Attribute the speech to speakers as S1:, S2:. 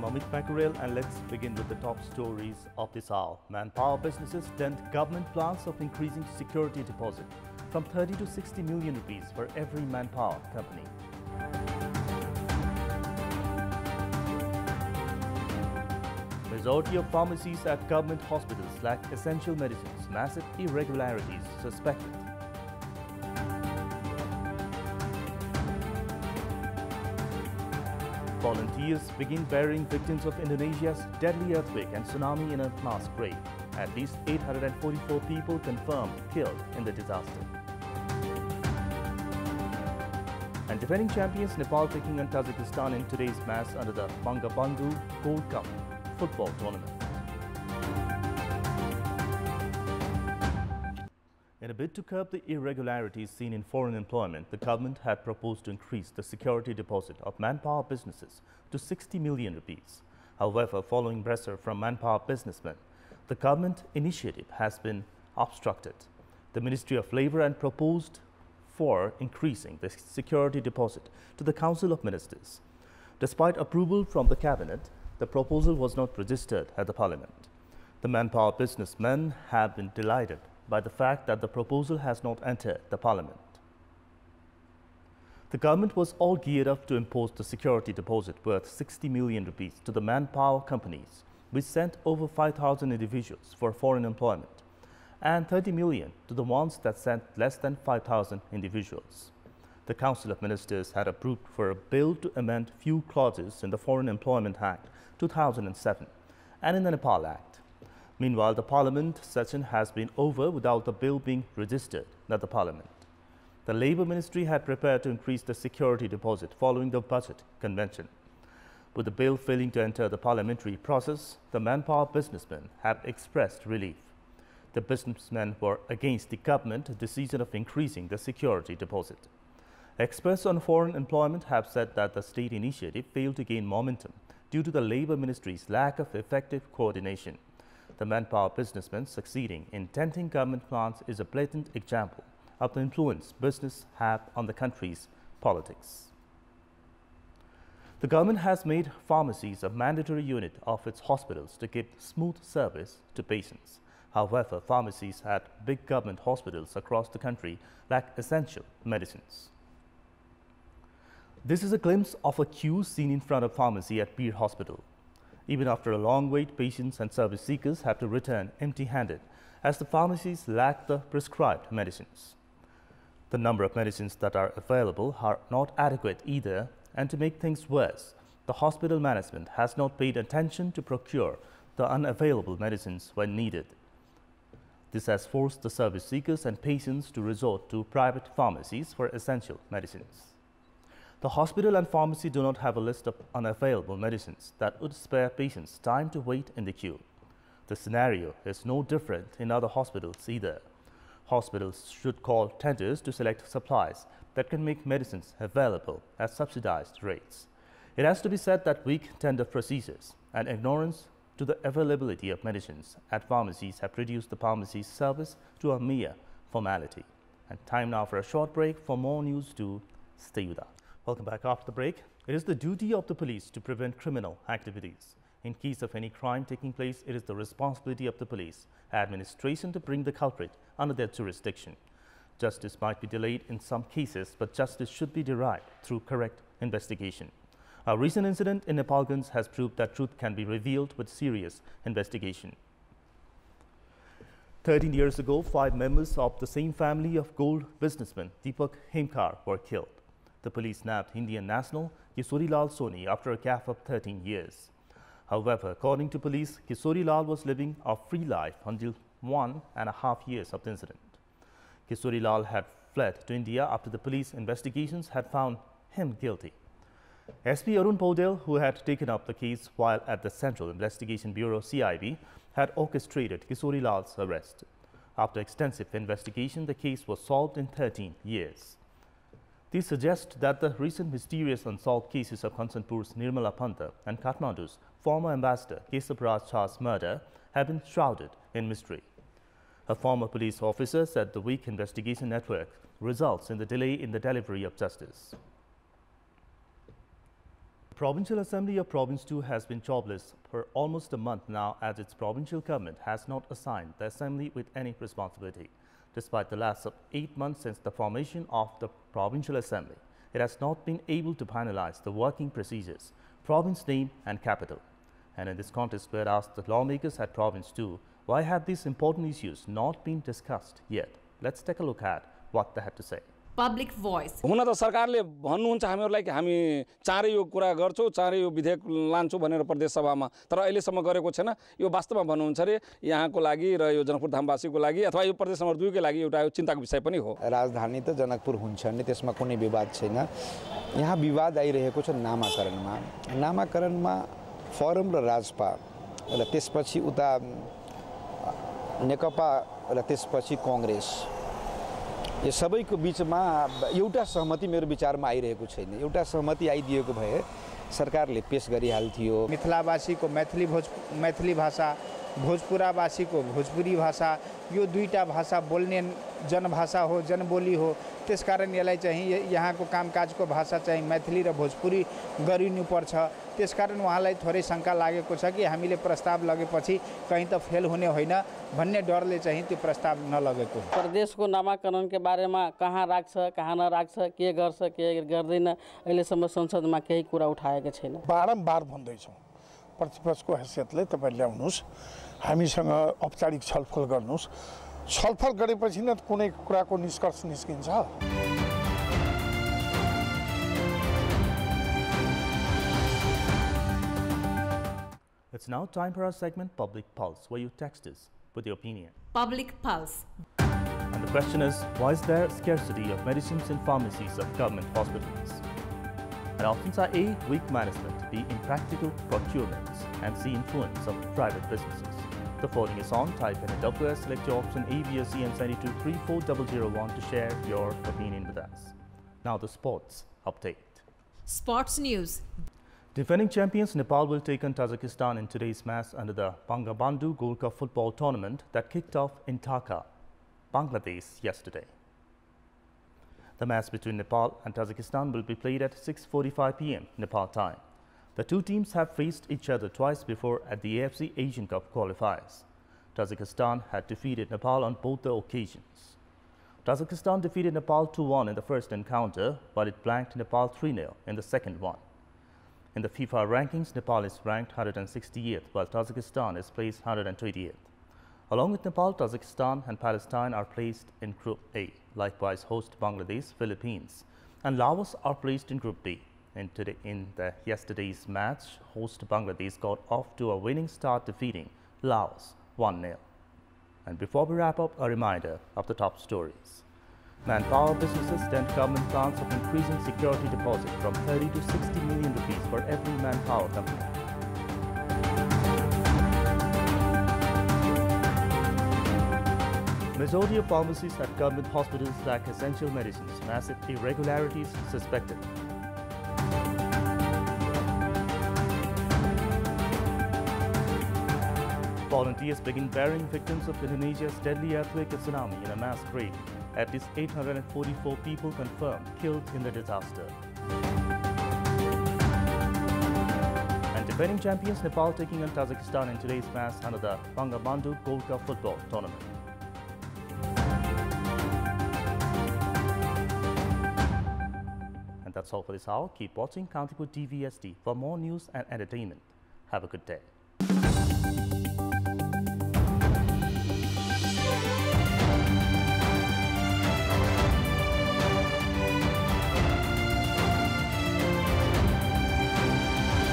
S1: Amit Mackerel, and let's begin with the top stories of this hour. Manpower businesses dent government plans of increasing security deposit from 30 to 60 million rupees for every manpower company. Majority of pharmacies at government hospitals lack essential medicines. Massive irregularities suspected. Volunteers begin burying victims of Indonesia's deadly earthquake and tsunami in a mass grave. At least 844 people confirmed killed in the disaster. And defending champions Nepal taking on Tajikistan in today's match under the Bangabandhu Gold Cup football tournament. In a bid to curb the irregularities seen in foreign employment, the government had proposed to increase the security deposit of manpower businesses to 60 million rupees. However, following pressure from manpower businessmen, the government initiative has been obstructed. The Ministry of Labour had proposed for increasing the security deposit to the Council of Ministers. Despite approval from the Cabinet, the proposal was not registered at the Parliament. The manpower businessmen have been delighted by the fact that the proposal has not entered the Parliament. The government was all geared up to impose the security deposit worth 60 million rupees to the manpower companies, which sent over 5,000 individuals for foreign employment, and 30 million to the ones that sent less than 5,000 individuals. The Council of Ministers had approved for a bill to amend few clauses in the Foreign Employment Act 2007 and in the Nepal Act. Meanwhile, the Parliament session has been over without the bill being registered at the Parliament. The Labour Ministry had prepared to increase the security deposit following the budget convention. With the bill failing to enter the parliamentary process, the manpower businessmen have expressed relief. The businessmen were against the government's decision of increasing the security deposit. Experts on foreign employment have said that the state initiative failed to gain momentum due to the Labour Ministry's lack of effective coordination. The manpower businessmen succeeding in denting government plans is a blatant example of the influence business have on the country's politics. The government has made pharmacies a mandatory unit of its hospitals to give smooth service to patients. However, pharmacies at big government hospitals across the country lack essential medicines. This is a glimpse of a queue seen in front of pharmacy at Bir Hospital. Even after a long wait, patients and service seekers have to return empty-handed as the pharmacies lack the prescribed medicines. The number of medicines that are available are not adequate either, and to make things worse, the hospital management has not paid attention to procure the unavailable medicines when needed. This has forced the service seekers and patients to resort to private pharmacies for essential medicines. The hospital and pharmacy do not have a list of unavailable medicines that would spare patients time to wait in the queue. The scenario is no different in other hospitals either. Hospitals should call tenders to select supplies that can make medicines available at subsidized rates. It has to be said that weak tender procedures and ignorance to the availability of medicines at pharmacies have reduced the pharmacy service to a mere formality. And time now for a short break. For more news, to stay with us. Welcome back after the break. It is the duty of the police to prevent criminal activities. In case of any crime taking place, it is the responsibility of the police administration to bring the culprit under their jurisdiction. Justice might be delayed in some cases, but justice should be derived through correct investigation. A recent incident in Nepalganj has proved that truth can be revealed with serious investigation. 13 years ago, 5 members of the same family of gold businessman Deepak Hemkar were killed. The police nabbed Indian national Kisorilal Soni after a gap of 13 years. However, according to police, Kisorilal was living a free life until 1.5 years of the incident. Kisorilal had fled to India after the police investigations had found him guilty. SP Arun Paudel, who had taken up the case while at the Central Investigation Bureau CIB, had orchestrated Kisorilal's arrest. After extensive investigation, the case was solved in 13 years. These suggest that the recent mysterious unsolved cases of Kantipur's Nirmala Panta and Kathmandu's former ambassador Kesab Raj Jha's murder have been shrouded in mystery. A former police officer said the weak investigation network results in the delay in the delivery of justice. Provincial Assembly of Province 2 has been jobless for almost a month now, as its provincial government has not assigned the Assembly with any responsibility. Despite the lapse of 8 months since the formation of the Provincial Assembly, it has not been able to finalize the working procedures, province name and capital. And in this context, we had asked the lawmakers at Province 2, why have these important issues not been discussed yet? Let's take a look at what they had to say.
S2: Public voice.
S3: हुन त सरकारले भन्नुहुन्छ हामीहरुलाई कि हामी चाँडै यो कुरा गर्छौं, चाँडै यो विधेयक लान्छौं भनेर प्रदेश सभामा, तर अहिलेसम्म गरेको छैन। यो वास्तवमा भन्नुहुन्छ रे यहाँको लागि र यो जनकपुर धामवासीको लागि अथवा यो प्रदेश नम्बर 2 को लागि एउटा चिन्ताको विषय पनि हो।
S4: राजधानी त जनकपुर हुन्छ नि, त्यसमा कुनै विवाद छैन। यहाँ विवाद आइरहेको छ नामाकरणमा। नामाकरणमा फरम र राजपा र त्यसपछि उता नेकपा र त्यसपछि कांग्रेस, यो सबैको बीचमा एउटा सहमति मेरो विचारमा आइरहेको छैन। एउटा सहमति आइदिएको भए सरकारले पेश गरिहाल्थ्यो।
S5: मिथिलावासीको मैथिली भाषा, भोजपुरावासीको भोजपुरी भाषा, यो दुईटा भाषा बोल्ने जनभाषा हो, जनबोली हो। त्यसकारण यसलाई चाहिँ यहाँको कामकाजको भाषा चाहिँ मैथिली र भोजपुरी गरिनुपर्छ। त्यसकारण उहाँलाई थोरै शंका लागेको छ कि हामीले प्रस्ताव लगेपछि कहीं त फेल हुने होइन भन्ने डरले चाहिँ त्यो प्रस्ताव नलगेको।
S6: प्रदेशको नामाकरणको बारेमा कहाँ राख्छ, कहाँ नराख्छ, के गर्छ, के गर्दैन, अहिलेसम्म संसदमा केही कुरा उठाएको छैन।
S7: बारम्बार भन्दैछौँ प्रतिपक्षको हैसियतले तपाईं ल्याउनुस्, हामीसँग औपचारिक छलफल गर्नुस्। छलफल गरेपछि न कुनै कुराको निष्कर्ष निस्किन्छ।
S1: It's now time for our segment Public Pulse, where you text us with your opinion.
S2: Public Pulse.
S1: And the question is, why is there scarcity of medicines in pharmacies of government hospitals? And options are A, weak management, B, impractical procurements, and C, influence of private businesses. The voting is on. Type in a WS, select your option A, B, or C, and send it to 34001 to share your opinion with us. Now the sports update.
S2: Sports news.
S1: Defending champions Nepal will take on Tajikistan in today's match under the Bangabandhu Gold Cup football tournament that kicked off in Dhaka, Bangladesh yesterday. The match between Nepal and Tajikistan will be played at 6:45 p.m. Nepal time. The two teams have faced each other twice before at the AFC Asian Cup qualifiers. Tajikistan had defeated Nepal on both the occasions. Tajikistan defeated Nepal 2-1 in the first encounter, while it blanked Nepal 3-0 in the second one. In the FIFA rankings, Nepal is ranked 168th, while Tajikistan is placed 128th. Along with Nepal, Tajikistan and Palestine are placed in Group A. Likewise, host Bangladesh, Philippines, and Laos are placed in Group D. In yesterday's match, host Bangladesh got off to a winning start, defeating Laos 1-0. And before we wrap up, a reminder of the top stories. Manpower businesses stand government plans of increasing security deposit from 30 to 60 million rupees for every manpower company. Majority of pharmacies at government hospitals lack essential medicines. Massive irregularities suspected. Volunteers begin burying victims of Indonesia's deadly earthquake and tsunami in a mass grave. At least 844 people confirmed killed in the disaster. And defending champions Nepal taking on Tajikistan in today's match under the Bangabandhu Gold Cup football tournament. And that's all for this hour. Keep watching Kantipur TVSD for more news and entertainment. Have a good day.